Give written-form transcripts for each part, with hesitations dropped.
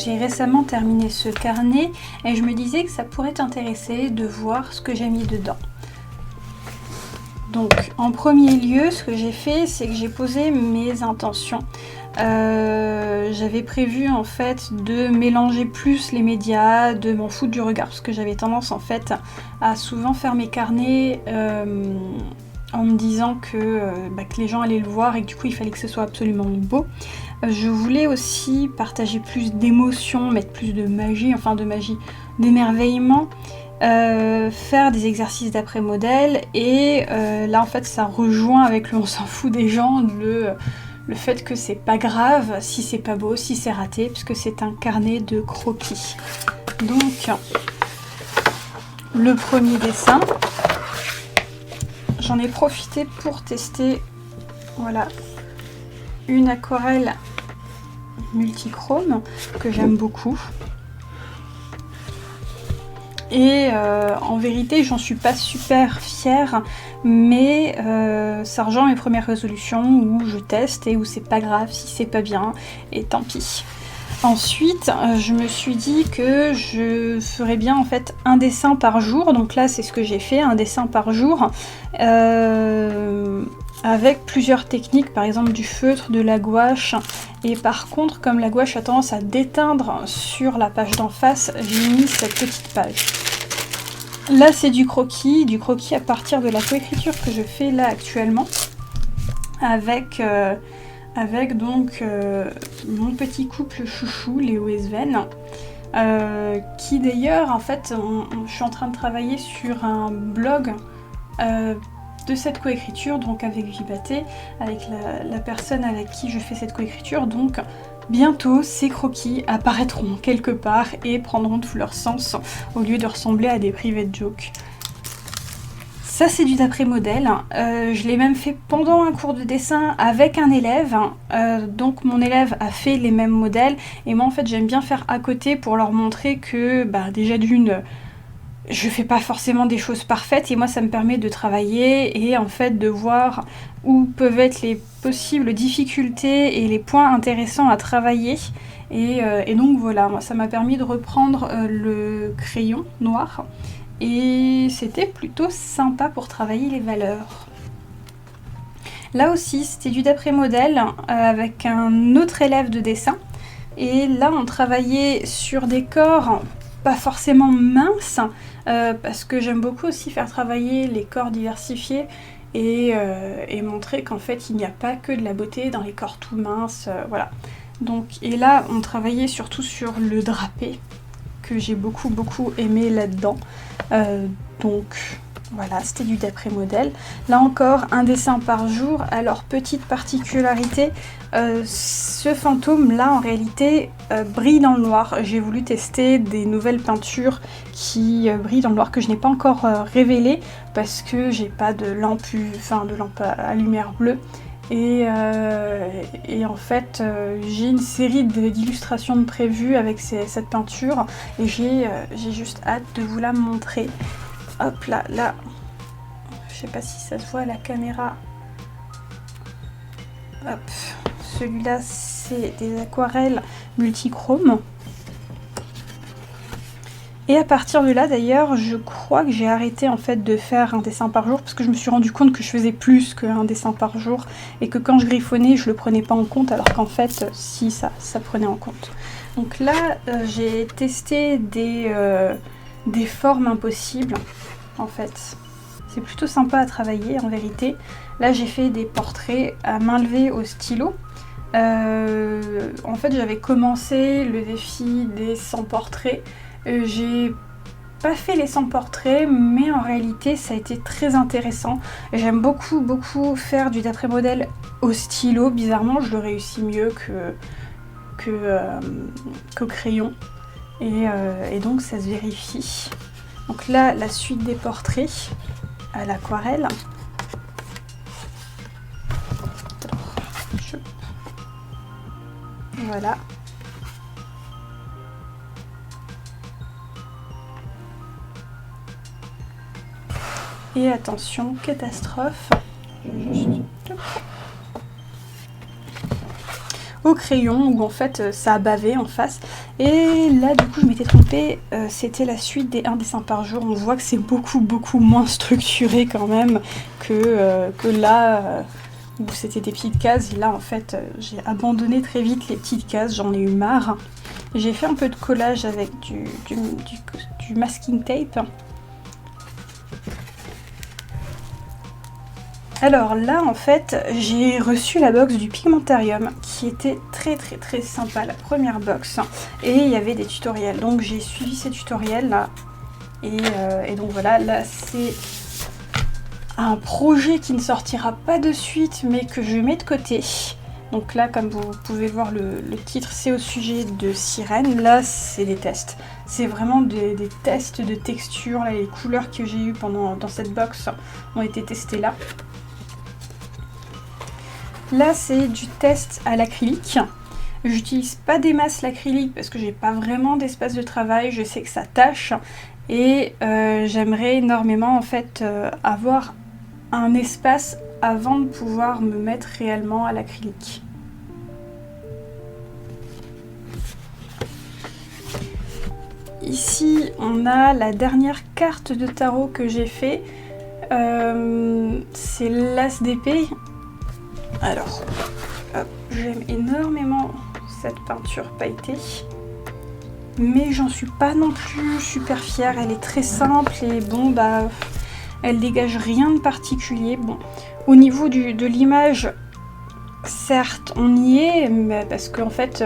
J'ai récemment terminé ce carnet et je me disais que ça pourrait t'intéresser de voir ce que j'ai mis dedans. Donc en premier lieu, ce que j'ai fait, c'est que j'ai posé mes intentions. J'avais prévu en fait de mélanger plus les médias, de m'en foutre du regard, parce que j'avais tendance en fait à souvent faire mes carnets en me disant que les gens allaient le voir et que du coup il fallait que ce soit absolument beau. Je voulais aussi partager plus d'émotions, mettre plus de magie, d'émerveillement, faire des exercices d'après modèle et là en fait ça rejoint avec le on s'en fout des gens, le fait que c'est pas grave si c'est pas beau, si c'est raté, puisque c'est un carnet de croquis. Donc le premier dessin, j'en ai profité pour tester, voilà, une aquarelle multichrome que j'aime beaucoup. Et en vérité, j'en suis pas super fière, mais ça rejoint mes premières résolutions où je teste et où c'est pas grave si c'est pas bien, et tant pis. Ensuite, je me suis dit que je ferais bien en fait un dessin par jour, donc là c'est ce que j'ai fait, un dessin par jour, avec plusieurs techniques, par exemple du feutre, de la gouache, et par contre comme la gouache a tendance à déteindre sur la page d'en face, j'ai mis cette petite page. Là c'est du croquis à partir de la coécriture que je fais là actuellement, avec donc mon petit couple chouchou, Léo et Sven, qui d'ailleurs en fait je suis en train de travailler sur un blog de cette coécriture, donc avec Vibaté, avec la personne avec qui je fais cette coécriture, donc bientôt ces croquis apparaîtront quelque part et prendront tout leur sens au lieu de ressembler à des private jokes. Ça c'est du d'après modèle, je l'ai même fait pendant un cours de dessin avec un élève, donc mon élève a fait les mêmes modèles et moi en fait j'aime bien faire à côté pour leur montrer que déjà d'une, je fais pas forcément des choses parfaites et moi ça me permet de travailler et en fait de voir où peuvent être les possibles difficultés et les points intéressants à travailler et donc voilà, moi ça m'a permis de reprendre le crayon noir et c'était plutôt sympa pour travailler les valeurs. Là aussi c'était du d'après modèle avec un autre élève de dessin et là on travaillait sur des corps pas forcément minces parce que j'aime beaucoup aussi faire travailler les corps diversifiés et montrer qu'en fait il n'y a pas que de la beauté dans les corps tout minces, voilà. Donc, et là on travaillait surtout sur le drapé que j'ai beaucoup aimé là-dedans, donc voilà, c'était du d'après modèle. Là encore un dessin par jour. Alors petite particularité, ce fantôme là en réalité brille dans le noir. J'ai voulu tester des nouvelles peintures qui brillent dans le noir que je n'ai pas encore révélées parce que j'ai pas de lampe à lumière bleue. Et en fait j'ai une série d'illustrations prévues avec cette peinture et j'ai juste hâte de vous la montrer. Hop là, je sais pas si ça se voit à la caméra. Hop, celui-là c'est des aquarelles multichrome. Et à partir de là d'ailleurs, je crois que j'ai arrêté en fait de faire un dessin par jour parce que je me suis rendu compte que je faisais plus qu'un dessin par jour et que quand je griffonnais, je le prenais pas en compte alors qu'en fait, si ça prenait en compte. Donc là, j'ai testé des formes impossibles en fait. C'est plutôt sympa à travailler en vérité. Là, j'ai fait des portraits à main levée au stylo. En fait, j'avais commencé le défi des 100 portraits. J'ai pas fait les 100 portraits, mais en réalité ça a été très intéressant. J'aime beaucoup faire du d'après modèle au stylo. Bizarrement, je le réussis mieux qu'au crayon. Et donc ça se vérifie. Donc là, la suite des portraits à l'aquarelle. Voilà. Et attention, catastrophe. Juste... au crayon où en fait ça a bavé en face. Et là du coup je m'étais trompée, c'était la suite des 1 dessin par jour. On voit que c'est beaucoup moins structuré quand même que là où c'était des petites cases. Et là en fait j'ai abandonné très vite les petites cases, j'en ai eu marre. J'ai fait un peu de collage avec du masking tape. Alors là en fait j'ai reçu la box du Pigmentarium qui était très sympa, la première box, et il y avait des tutoriels, donc j'ai suivi ces tutoriels là et donc voilà, là c'est un projet qui ne sortira pas de suite mais que je mets de côté. Donc là comme vous pouvez voir le titre, c'est au sujet de Sirène. Là c'est des tests, c'est vraiment des tests de texture. Là, les couleurs que j'ai eues dans cette box ont été testées là. Là c'est du test à l'acrylique. J'utilise pas des masses l'acrylique parce que j'ai pas vraiment d'espace de travail, je sais que ça tâche et j'aimerais énormément en fait avoir un espace avant de pouvoir me mettre réellement à l'acrylique. Ici on a la dernière carte de tarot que j'ai fait, c'est l'As d'épée. Alors, j'aime énormément cette peinture pailletée, mais j'en suis pas non plus super fière. Elle est très simple et bon, bah, elle dégage rien de particulier. Bon, au niveau de l'image, certes, on y est, mais parce qu'en fait,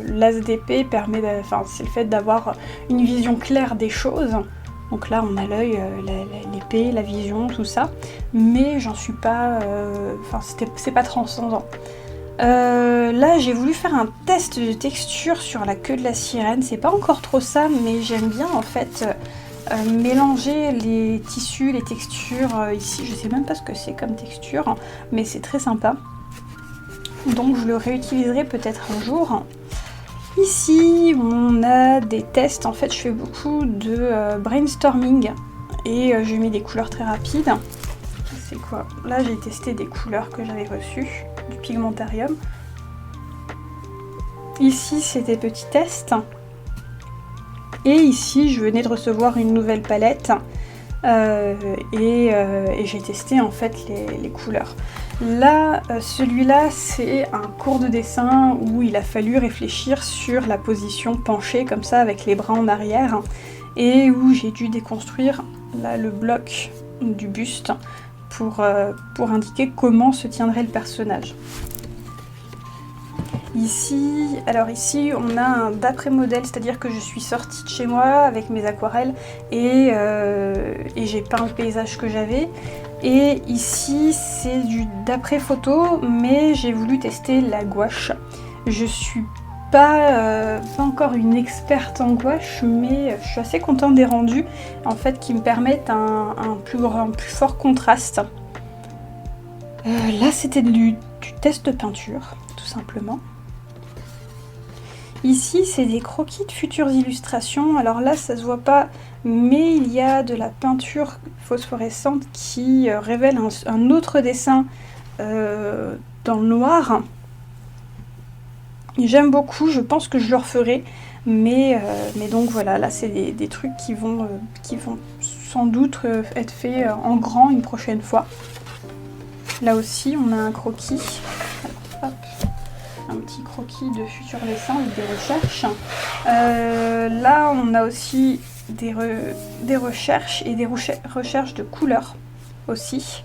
l'As d'épée permet, c'est le fait d'avoir une vision claire des choses. Donc là on a l'œil, l'épée, la vision, tout ça, mais j'en suis pas, c'est pas transcendant. Là j'ai voulu faire un test de texture sur la queue de la sirène, c'est pas encore trop ça, mais j'aime bien en fait mélanger les tissus, les textures. Ici je sais même pas ce que c'est comme texture, mais c'est très sympa. Donc je le réutiliserai peut-être un jour. Ici, on a des tests. En fait, je fais beaucoup de brainstorming et je mets des couleurs très rapides. C'est quoi? Là, j'ai testé des couleurs que j'avais reçues du Pigmentarium. Ici, c'est des petits tests. Et ici, je venais de recevoir une nouvelle palette et j'ai testé en fait les couleurs. Là, celui-là, c'est un cours de dessin où il a fallu réfléchir sur la position penchée, comme ça, avec les bras en arrière, et où j'ai dû déconstruire là, le bloc du buste pour indiquer comment se tiendrait le personnage. Ici, on a un d'après-modèle, c'est-à-dire que je suis sortie de chez moi avec mes aquarelles et j'ai peint le paysage que j'avais. Et ici, c'est du d'après-photo, mais j'ai voulu tester la gouache. Je suis pas encore une experte en gouache, mais je suis assez contente des rendus, en fait, qui me permettent un plus fort contraste. Là, c'était du test de peinture, tout simplement. Ici, c'est des croquis de futures illustrations. Alors là, ça se voit pas, mais il y a de la peinture phosphorescente qui révèle un autre dessin dans le noir. J'aime beaucoup, je pense que je le referai, mais donc voilà, là c'est des trucs qui vont sans doute être faits en grand une prochaine fois. Là aussi, on a un croquis. Alors, hop. Un petit croquis de futurs dessins avec des recherches. Là, on a aussi des recherches et des recherches de couleurs aussi.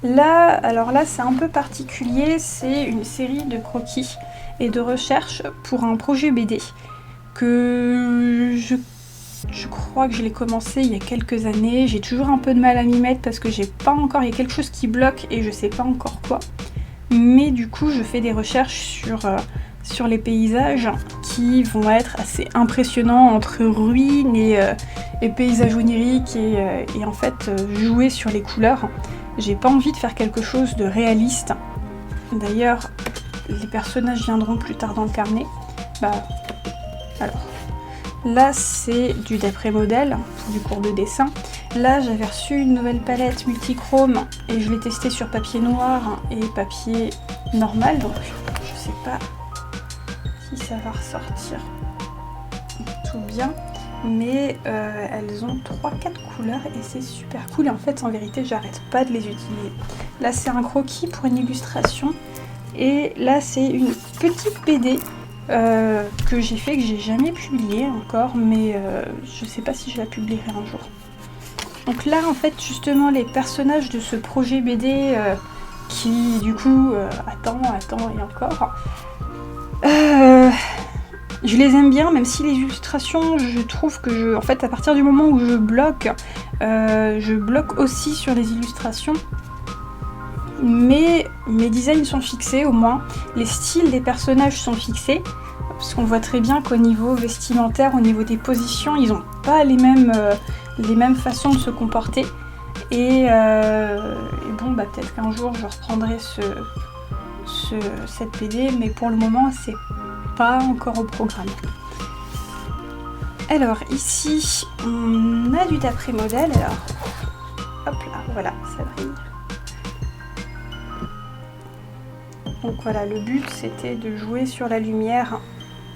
Là, alors là, c'est un peu particulier. C'est une série de croquis et de recherches pour un projet BD que je crois que je l'ai commencé il y a quelques années. J'ai toujours un peu de mal à m'y mettre parce que j'ai pas encore, il y a quelque chose qui bloque et je sais pas encore quoi. Mais du coup, je fais des recherches sur les paysages qui vont être assez impressionnants entre ruines et paysages oniriques et en fait jouer sur les couleurs. J'ai pas envie de faire quelque chose de réaliste. D'ailleurs, les personnages viendront plus tard dans le carnet. Alors. Là c'est du d'après modèle, du cours de dessin. Là j'avais reçu une nouvelle palette multichrome et je l'ai testée sur papier noir et papier normal, donc je sais pas si ça va ressortir tout bien. Mais elles ont 3-4 couleurs et c'est super cool, et en fait en vérité j'arrête pas de les utiliser. Là c'est un croquis pour une illustration, et là c'est une petite BD que j'ai fait, que j'ai jamais publiée encore, mais je sais pas si je la publierai un jour. Donc là en fait justement les personnages de ce projet BD qui du coup attend et encore, je les aime bien, même si les illustrations, je trouve que en fait, à partir du moment où je bloque aussi sur les illustrations. Mais mes designs sont fixés au moins, les styles des personnages sont fixés, parce qu'on voit très bien qu'au niveau vestimentaire, au niveau des positions, ils n'ont pas les mêmes façons de se comporter. Et bon, bah peut-être qu'un jour je reprendrai cette BD, mais pour le moment, c'est pas encore au programme. Alors ici on a du d'après modèle, alors hop là, voilà, ça brille. Donc voilà, le but c'était de jouer sur la lumière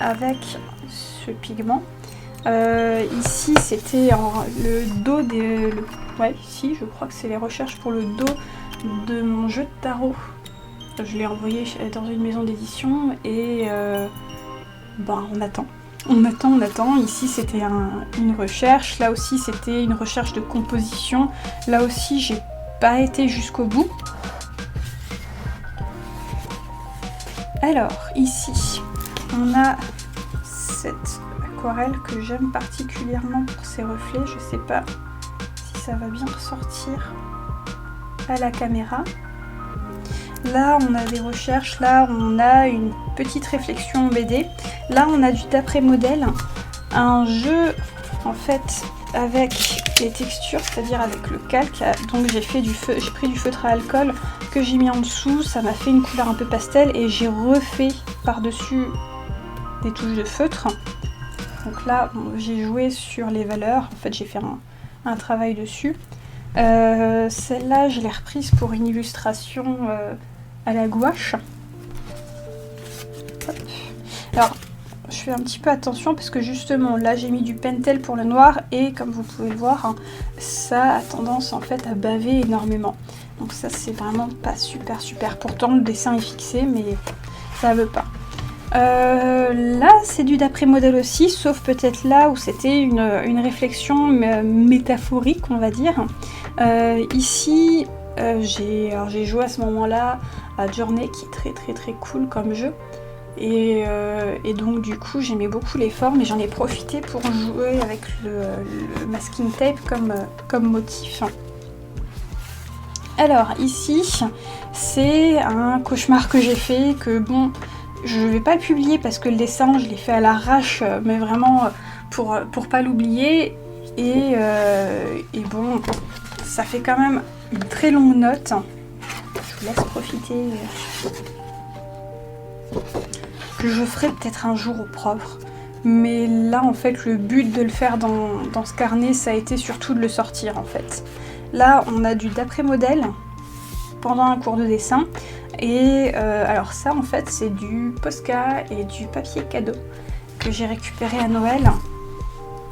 avec ce pigment. Ici c'était le dos des... Ouais, ici je crois que c'est les recherches pour le dos de mon jeu de tarot. Je l'ai envoyé dans une maison d'édition et ben, on attend. Ici c'était une recherche, là aussi c'était une recherche de composition. Là aussi j'ai pas été jusqu'au bout. Alors ici on a cette aquarelle que j'aime particulièrement pour ses reflets. Je sais pas si ça va bien ressortir à la caméra. Là on a des recherches, là on a une petite réflexion BD. Là on a du d'après modèle, un jeu en fait avec les textures, c'est-à-dire avec le calque. Donc j'ai pris du feutre à alcool que j'ai mis en dessous, ça m'a fait une couleur un peu pastel et j'ai refait par-dessus des touches de feutre. Donc là bon, j'ai joué sur les valeurs, en fait j'ai fait un travail dessus. Celle-là je l'ai reprise pour une illustration à la gouache. Hop. Alors je fais un petit peu attention parce que justement là j'ai mis du pentel pour le noir et comme vous pouvez le voir hein, ça a tendance en fait à baver énormément, donc ça c'est vraiment pas super. Pourtant le dessin est fixé mais ça veut pas. Là c'est du d'après modèle aussi, sauf peut-être là où c'était une réflexion métaphorique on va dire. Ici j'ai joué à ce moment là à Journey qui est très cool comme jeu. Et donc du coup j'aimais beaucoup les formes et j'en ai profité pour jouer avec le masking tape comme motif. Alors ici c'est un cauchemar que j'ai fait, que bon je vais pas le publier parce que le dessin je l'ai fait à l'arrache, mais vraiment pour pas l'oublier. Et bon ça fait quand même une très longue note. Je vous laisse profiter. Que je ferai peut-être un jour au propre, mais là en fait le but de le faire dans ce carnet ça a été surtout de le sortir en fait. Là on a du d'après modèle pendant un cours de dessin et alors ça en fait c'est du Posca et du papier cadeau que j'ai récupéré à Noël.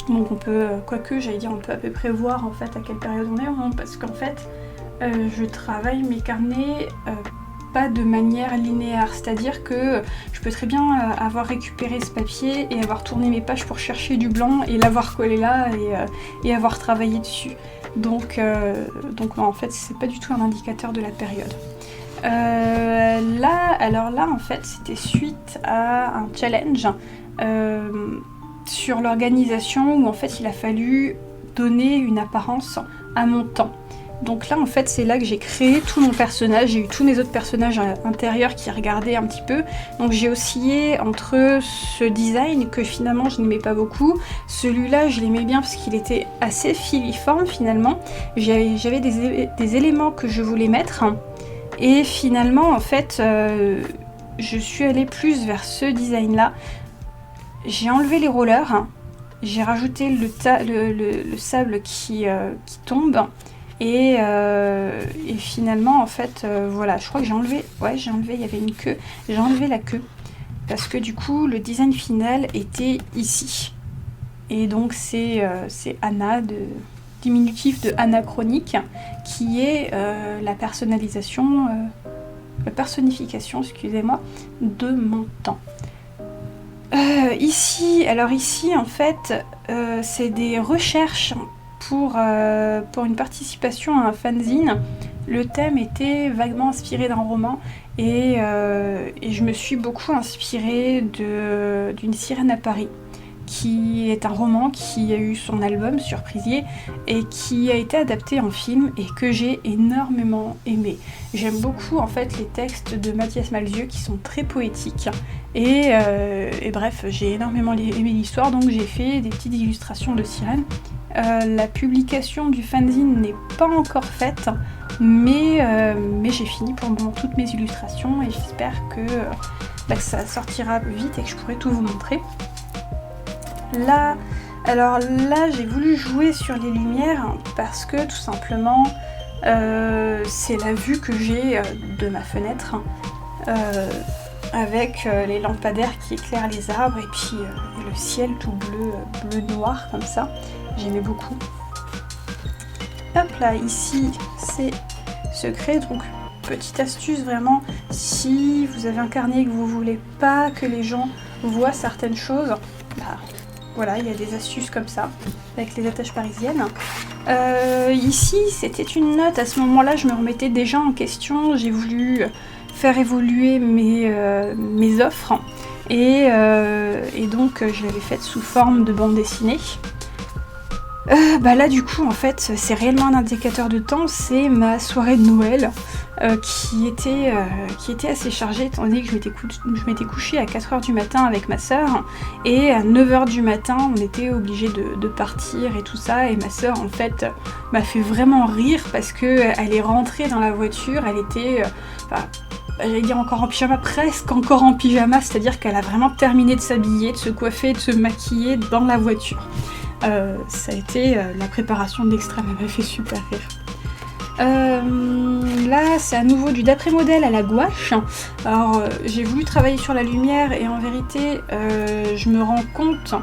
Donc on peut, quoique j'allais dire on peut à peu près voir en fait à quelle période on est hein, parce qu'en fait je travaille mes carnets pas de manière linéaire, c'est-à-dire que je peux très bien avoir récupéré ce papier et avoir tourné mes pages pour chercher du blanc et l'avoir collé là et avoir travaillé dessus. Donc non, en fait c'est pas du tout un indicateur de la période. Là en fait c'était suite à un challenge sur l'organisation où en fait il a fallu donner une apparence à mon temps. Donc là en fait c'est là que j'ai créé tout mon personnage, j'ai eu tous mes autres personnages intérieurs qui regardaient un petit peu. Donc j'ai oscillé entre ce design que finalement je n'aimais pas beaucoup, celui-là je l'aimais bien parce qu'il était assez filiforme finalement. J'avais des éléments que je voulais mettre et finalement en fait je suis allée plus vers ce design là. J'ai enlevé les rollers j'ai rajouté le sable qui tombe. Et finalement, en fait, voilà, je crois que j'ai enlevé, il y avait une queue, j'ai enlevé la queue, parce que du coup, le design final était ici. Et donc, c'est Anna, diminutif de anachronique, qui est la personnification, excusez-moi, de mon temps. Ici, en fait, c'est des recherches pour une participation à un fanzine. Le thème était vaguement inspiré d'un roman et je me suis beaucoup inspirée d'une sirène à Paris, qui est un roman qui a eu son album Surprisier et qui a été adapté en film et que j'ai énormément aimé. J'aime beaucoup en fait les textes de Mathias Malzieu qui sont très poétiques et bref, j'ai énormément aimé l'histoire, donc j'ai fait des petites illustrations de sirènes. La publication du fanzine n'est pas encore faite, mais j'ai fini pour le moment toutes mes illustrations et j'espère que ça sortira vite et que je pourrai tout vous montrer. Là, j'ai voulu jouer sur les lumières parce que tout simplement c'est la vue que j'ai de ma fenêtre avec les lampadaires qui éclairent les arbres et puis le ciel tout bleu noir comme ça. J'aimais beaucoup. Hop là, ici c'est secret, donc petite astuce vraiment, si vous avez un carnet et que vous voulez pas que les gens voient certaines choses, voilà, il y a des astuces comme ça, avec les attaches parisiennes. Ici, c'était une note, à ce moment-là, je me remettais déjà en question, j'ai voulu faire évoluer mes offres, et donc je l'avais faite sous forme de bande dessinée. Là du coup en fait c'est réellement un indicateur de temps, c'est ma soirée de Noël qui était assez chargée étant donné que je m'étais couchée à 4h du matin avec ma sœur et à 9h du matin on était obligés de partir et tout ça, et ma sœur en fait m'a fait vraiment rire parce que elle est rentrée dans la voiture, elle était j'allais dire encore en pyjama, presque encore en pyjama, c'est-à-dire qu'elle a vraiment terminé de s'habiller, de se coiffer, de se maquiller dans la voiture. Ça a été la préparation de l'extrême, elle m'a fait super rire. Là, c'est à nouveau du d'après-modèle à la gouache. Alors, j'ai voulu travailler sur la lumière et en vérité, je me rends compte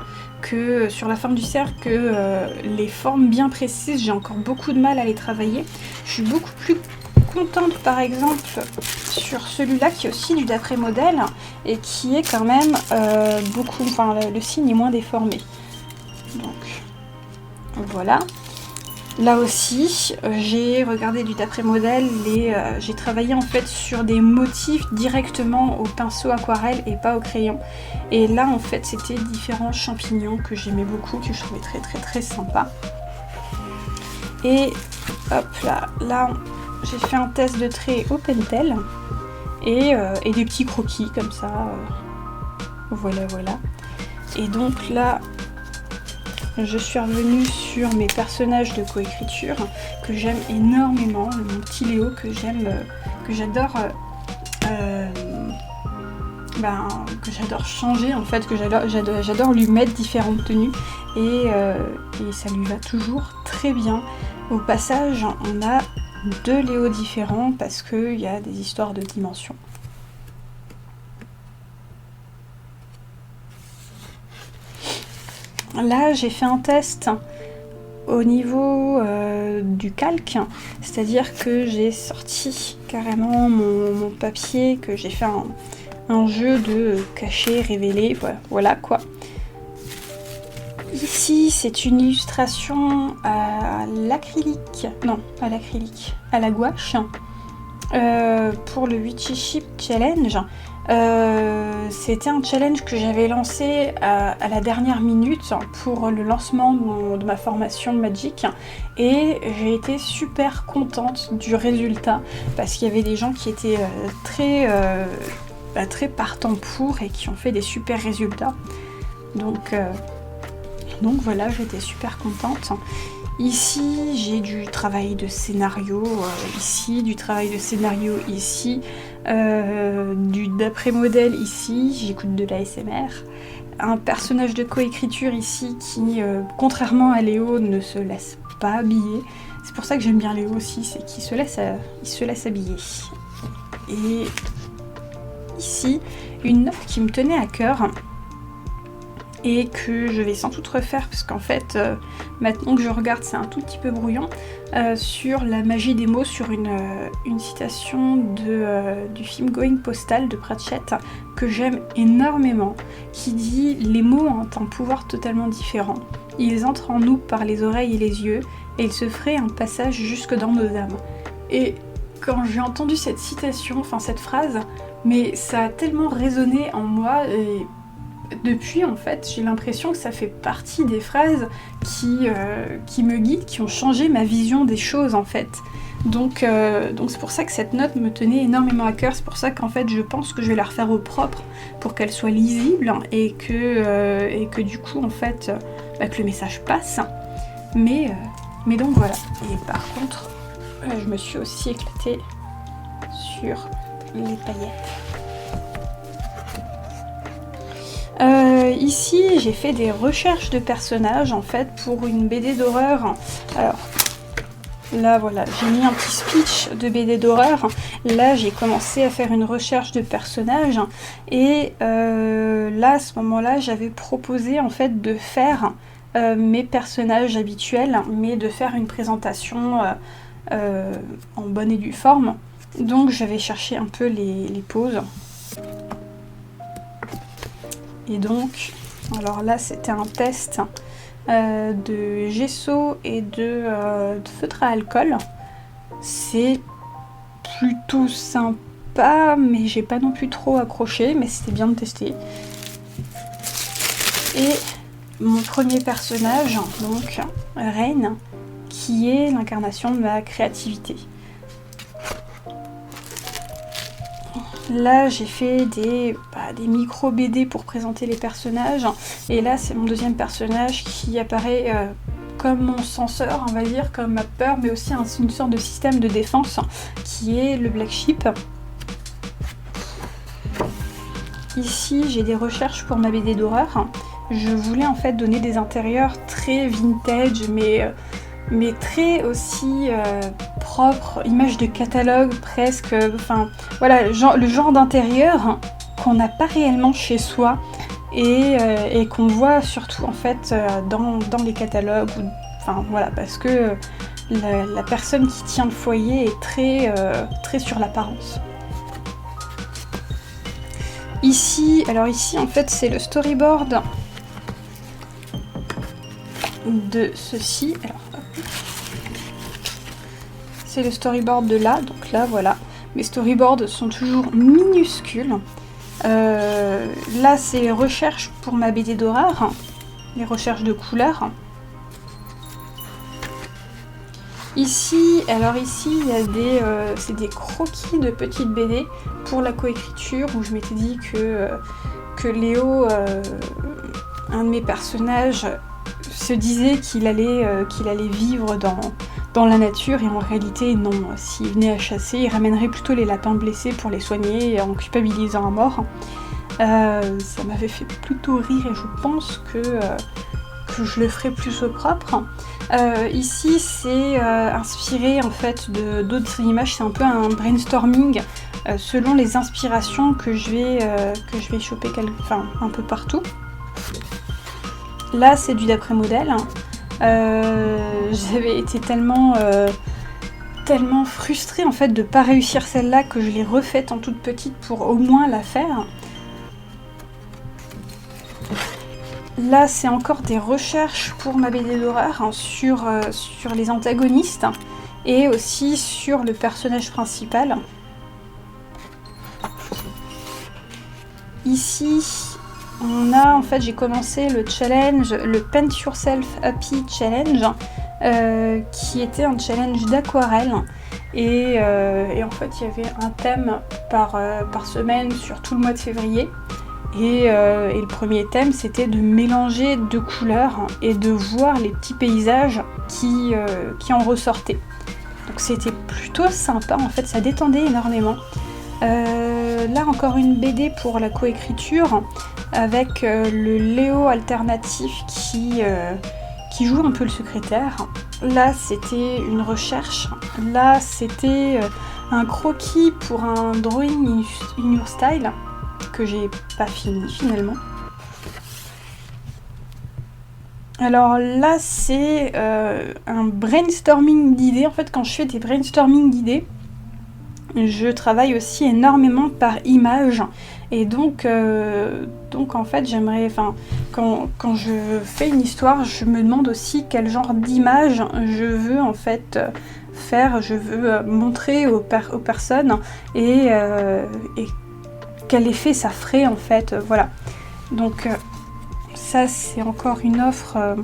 que sur la forme du cercle, les formes bien précises, j'ai encore beaucoup de mal à les travailler. Je suis beaucoup plus contente, par exemple, sur celui-là qui est aussi du d'après-modèle et qui est quand même le signe est moins déformé. Donc voilà. Là aussi, j'ai regardé du d'après-modèle, j'ai travaillé en fait sur des motifs directement au pinceau aquarelle et pas au crayon. Et là en fait c'était différents champignons que j'aimais beaucoup, que je trouvais très très très sympa. Et hop là j'ai fait un test de trait au pentel et des petits croquis comme ça. Voilà. Et donc là, je suis revenue sur mes personnages de coécriture que j'aime énormément, mon petit Léo que j'adore changer en fait, que j'adore lui mettre différentes tenues et ça lui va toujours très bien. Au passage, on a 2 Léos différents parce qu'il y a des histoires de dimensions. Là, j'ai fait un test au niveau du calque, c'est-à-dire que j'ai sorti carrément mon papier, que j'ai fait un jeu de cacher, révéler, voilà quoi. Ici, c'est une illustration à l'acrylique, non, pas à l'acrylique, à la gouache, pour le Witchy Challenge. C'était un challenge que j'avais lancé à la dernière minute pour le lancement de ma formation Magic et j'ai été super contente du résultat parce qu'il y avait des gens qui étaient très partants pour et qui ont fait des super résultats. Donc voilà, j'étais super contente. Ici, j'ai du travail de scénario, ici, du travail de scénario, ici. d'après modèle ici, j'écoute de l'ASMR, un personnage de coécriture ici qui, contrairement à Léo, ne se laisse pas habiller. C'est pour ça que j'aime bien Léo aussi, c'est qu'il se laisse habiller. Et ici, une note qui me tenait à cœur et que je vais sans doute refaire parce qu'en fait, maintenant que je regarde, c'est un tout petit peu brouillon, sur la magie des mots, sur une citation du film Going Postal de Pratchett que j'aime énormément, qui dit « Les mots ont un pouvoir totalement différent. Ils entrent en nous par les oreilles et les yeux, et ils se feraient un passage jusque dans nos âmes. » Et quand j'ai entendu cette citation, enfin cette phrase, mais ça a tellement résonné en moi, et depuis en fait j'ai l'impression que ça fait partie des phrases qui me guident, qui ont changé ma vision des choses en fait. Donc c'est pour ça que cette note me tenait énormément à cœur, c'est pour ça qu'en fait je pense que je vais la refaire au propre pour qu'elle soit lisible et que du coup en fait que le message passe. Mais donc voilà. Et par contre, je me suis aussi éclatée sur les paillettes. Ici, j'ai fait des recherches de personnages en fait pour une BD d'horreur. Alors là, voilà, j'ai mis un petit speech de BD d'horreur. Là, j'ai commencé à faire une recherche de personnages et là, à ce moment-là, j'avais proposé en fait de faire mes personnages habituels, mais de faire une présentation en bonne et due forme. Donc, j'avais cherché un peu les poses. Et donc, alors là, c'était un test de gesso et de feutre à alcool. C'est plutôt sympa, mais j'ai pas non plus trop accroché, mais c'était bien de tester. Et mon premier personnage, donc Reine, qui est l'incarnation de ma créativité. Là, j'ai fait des micro BD pour présenter les personnages. Et là, c'est mon deuxième personnage qui apparaît comme mon censeur, on va dire, comme ma peur, mais aussi une sorte de système de défense qui est le Black Sheep. Ici, j'ai des recherches pour ma BD d'horreur. Je voulais en fait donner des intérieurs très vintage, mais très aussi propre, image de catalogue presque, enfin voilà, le genre d'intérieur qu'on n'a pas réellement chez soi et qu'on voit surtout en fait dans les catalogues, enfin voilà, parce que la personne qui tient le foyer est très sur l'apparence. Ici en fait c'est le storyboard de ceci. Alors, c'est le storyboard de là, donc là voilà. Mes storyboards sont toujours minuscules. Là c'est les recherches pour ma BD d'horreur, les recherches de couleurs. Ici il y a c'est des croquis de petites BD pour la coécriture où je m'étais dit que Léo, un de mes personnages, se disait qu'il allait vivre dans la nature et en réalité non, s'il venait à chasser, il ramènerait plutôt les lapins blessés pour les soigner en culpabilisant à mort. Ça m'avait fait plutôt rire et je pense que je le ferai plus au propre. Ici c'est inspiré en fait d'autres images, c'est un peu un brainstorming selon les inspirations que je vais choper un peu partout. Là c'est du d'après modèle. J'avais été tellement frustrée en fait de pas réussir celle-là que je l'ai refaite en toute petite pour au moins la faire. Là c'est encore des recherches pour ma BD d'horreur sur les antagonistes et aussi sur le personnage principal. Ici en fait j'ai commencé le challenge, le Paint Yourself Happy Challenge, qui était un challenge d'aquarelle et en fait il y avait un thème par semaine sur tout le mois de février et le premier thème c'était de mélanger deux couleurs et de voir les petits paysages qui en ressortaient. Donc c'était plutôt sympa, en fait ça détendait énormément. Là encore une BD pour la coécriture avec le Léo alternatif qui joue un peu le secrétaire. Là c'était une recherche, là c'était un croquis pour un drawing in your style que j'ai pas fini finalement. Alors là c'est un brainstorming d'idées. En fait quand je fais des brainstorming d'idées, je travaille aussi énormément par image et donc en fait j'aimerais, enfin quand je fais une histoire, je me demande aussi quel genre d'image je veux en fait faire, je veux montrer aux personnes et quel effet ça ferait en fait, voilà. Donc ça c'est encore une offre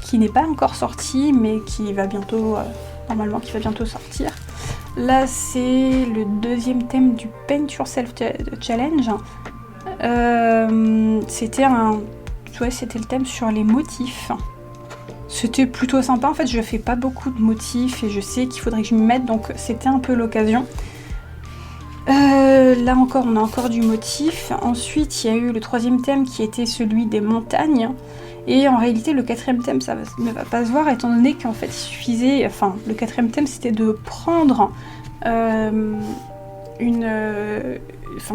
qui n'est pas encore sortie mais qui va bientôt, normalement qui va bientôt sortir. Là c'est le deuxième thème du Paint Yourself Challenge. C'était le thème sur les motifs. C'était plutôt sympa, en fait je fais pas beaucoup de motifs et je sais qu'il faudrait que je m'y mette, donc c'était un peu l'occasion. Là encore on a encore du motif. Ensuite il y a eu le troisième thème qui était celui des montagnes. Et en réalité le quatrième thème ça ne va pas se voir étant donné qu'en fait il suffisait, enfin le quatrième thème c'était de prendre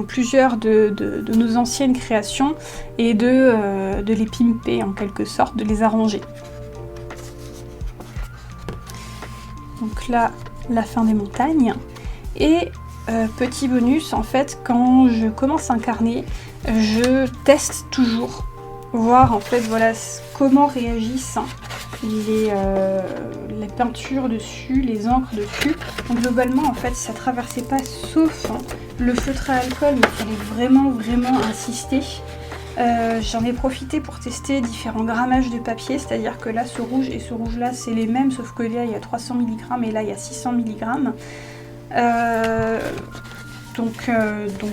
plusieurs de nos anciennes créations et de les pimper en quelque sorte, de les arranger. Donc là la fin des montagnes. Et petit bonus, en fait quand je commence un carnet je teste toujours, voir en fait voilà comment réagissent les peintures dessus, les encres dessus. Donc globalement en fait ça traversait pas sauf le feutre à alcool, mais il fallait vraiment insister. J'en ai profité pour tester différents grammages de papier, c'est-à-dire que là ce rouge et ce rouge là c'est les mêmes sauf que là il y a 300 mg et là il y a 600 mg. Donc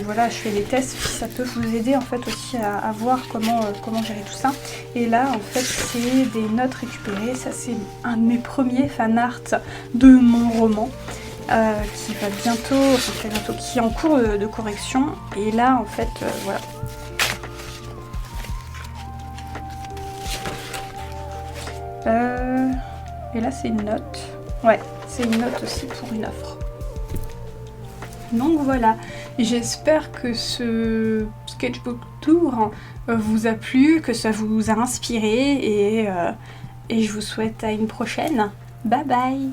voilà, je fais des tests, ça peut vous aider en fait aussi à voir comment gérer tout ça. Et là en fait c'est des notes récupérées, ça c'est un de mes premiers fan art de mon roman qui va bientôt, qui est en cours de correction. Et là en fait voilà. Et là c'est une note, ouais c'est une note aussi pour une offre. Donc voilà, j'espère que ce sketchbook tour vous a plu, que ça vous a inspiré et je vous souhaite à une prochaine. Bye bye!